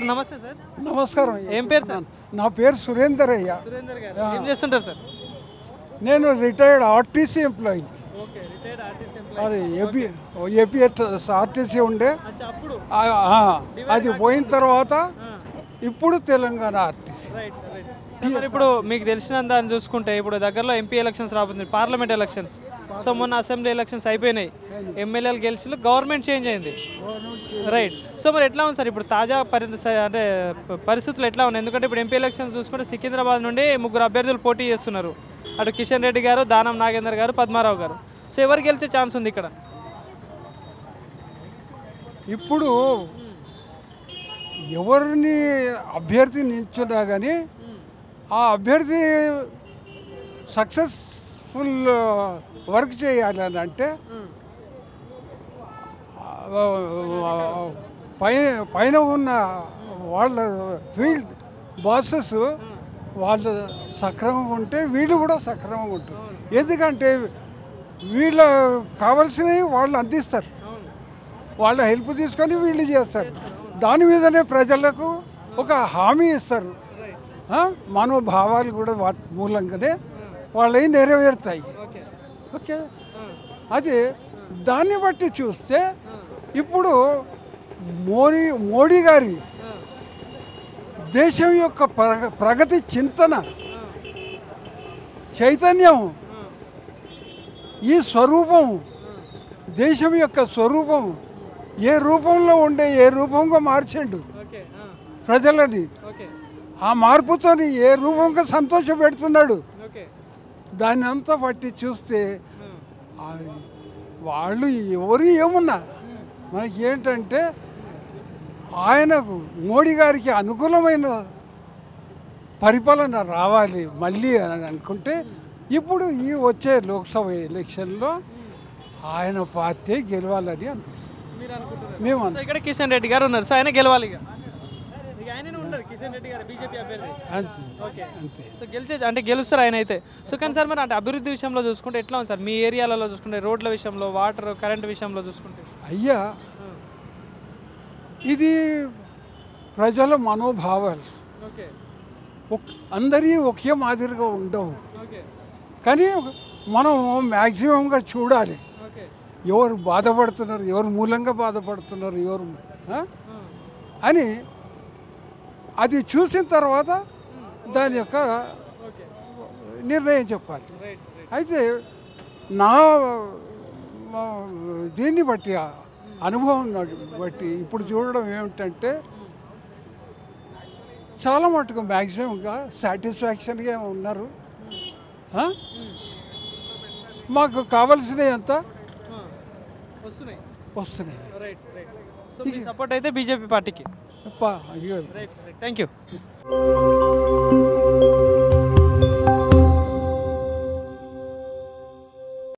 Sir నమస్తే sir. నమస్కారం. ఏం పేరు సార్? నా పేరు సురేందర్ అయ్య. సురేందర్ గారు ఏం చేస్తుంటారు సార్? నేను retired RTC employee. Okay, retired RTC అది ఎంప్లాయీ. ఏపీ ఆర్టీసీ ఉండే, అచ్చా, అప్పుడు అది పోయిన తర్వాత ఇప్పుడు తెలంగాణ ఆర్టీసీ. Right right. మరి ఇప్పుడు మీకు తెలిసిన దాన్ని చూసుకుంటే ఇప్పుడు దగ్గరలో ఎంపీ ఎలక్షన్స్ రాబోతుంది, పార్లమెంట్ ఎలక్షన్స్. సో మొన్న అసెంబ్లీ ఎలక్షన్స్ అయిపోయినాయి, ఎమ్మెల్యేలు గెలిచి గవర్నమెంట్ చేంజ్ అయింది. రైట్. సో మరి ఎట్లా ఉంది సార్ ఇప్పుడు తాజా అంటే పరిస్థితులు ఎట్లా ఉన్నాయి? ఎందుకంటే ఇప్పుడు ఎంపీ ఎలక్షన్స్ చూసుకుంటే సికింద్రాబాద్ నుండి 3 అభ్యర్థులు పోటీ చేస్తున్నారు. అటు కిషన్ రెడ్డి గారు, దానం నాగేందర్ గారు, పద్మారావు గారు. సో ఎవరు గెలిచే ఛాన్స్ ఉంది ఇక్కడ? ఇప్పుడు ఎవరిని అభ్యర్థి నిల్చున్నా కానీ ఆ అభ్యర్థి సక్సెస్ఫుల్ వర్క్ చేయాలని అంటే పైన ఉన్న వాళ్ళ ఫీల్డ్ బాసెస్ వాళ్ళు సక్రమంగా ఉంటే వీళ్ళు కూడా సక్రమంగా ఉంటారు. ఎందుకంటే వీళ్ళు కావాల్సినవి వాళ్ళు అందిస్తారు, వాళ్ళ హెల్ప్ తీసుకొని వీళ్ళు చేస్తారు. దాని మీదనే ప్రజలకు ఒక హామీ ఇస్తారు. మనోభావాలు కూడా వాటి మూలంగానే వాళ్ళవి నెరవేరుతాయి. ఓకే, అది దాన్ని బట్టి చూస్తే ఇప్పుడు మోడీ గారి దేశం యొక్క ప్రగతి చింతన, చైతన్యం, ఈ స్వరూపం, దేశం యొక్క స్వరూపం ఏ రూపంలో ఉండే ఏ రూపంగా మార్చిండు ప్రజలని, ఆ మార్పుతో ఏ రూపంగా సంతోషపెడుతున్నాడు, దాన్ని అంతా బట్టి చూస్తే వాళ్ళు ఎవరు ఏమున్నా మనకి ఏంటంటే ఆయనకు మోడీ గారికి అనుకూలమైన పరిపాలన రావాలి మళ్ళీ అని అనుకుంటే ఇప్పుడు ఈ వచ్చే లోక్సభ ఎలక్షన్లో ఆయన పార్టీ గెలవాలని అనిపిస్తుంది. మేము ఇక్కడ కిషన్ రెడ్డి గారు ఉన్నారు, సో ఆయన గెలవాలి. అంతే. సో అంటే గెలుస్తారు ఆయన అయితే. సో కానీ సార్ మరి అంటే అభివృద్ధి విషయంలో చూసుకుంటే ఎట్లా ఉంది సార్ మీ ఏరియాలలో చూసుకుంటే, రోడ్ల విషయంలో, వాటర్, కరెంట్ విషయంలో చూసుకుంటే? అయ్యా, ఇది ప్రజల మనోభావాలు, అందరి ఒకే మాదిరిగా ఉండవు. కానీ మనం మ్యాక్సిమంగా చూడాలి ఎవరు బాధపడుతున్నారు, ఎవరు మూలంగా బాధపడుతున్నారు, ఎవరు అని అది చూసిన తర్వాత దాని యొక్క నిర్ణయం చెప్పాలి. అయితే నా దీన్ని బట్టి, అనుభవం బట్టి ఇప్పుడు చూడడం ఏమిటంటే చాలా మటుకు మ్యాక్సిమంగా సాటిస్ఫాక్షన్గా ఉన్నారు. మాకు కావాల్సినవి అంతా వస్తున్నాయి. సపోర్ట్ అయితే బీజేపీ పార్టీకి. Thank you.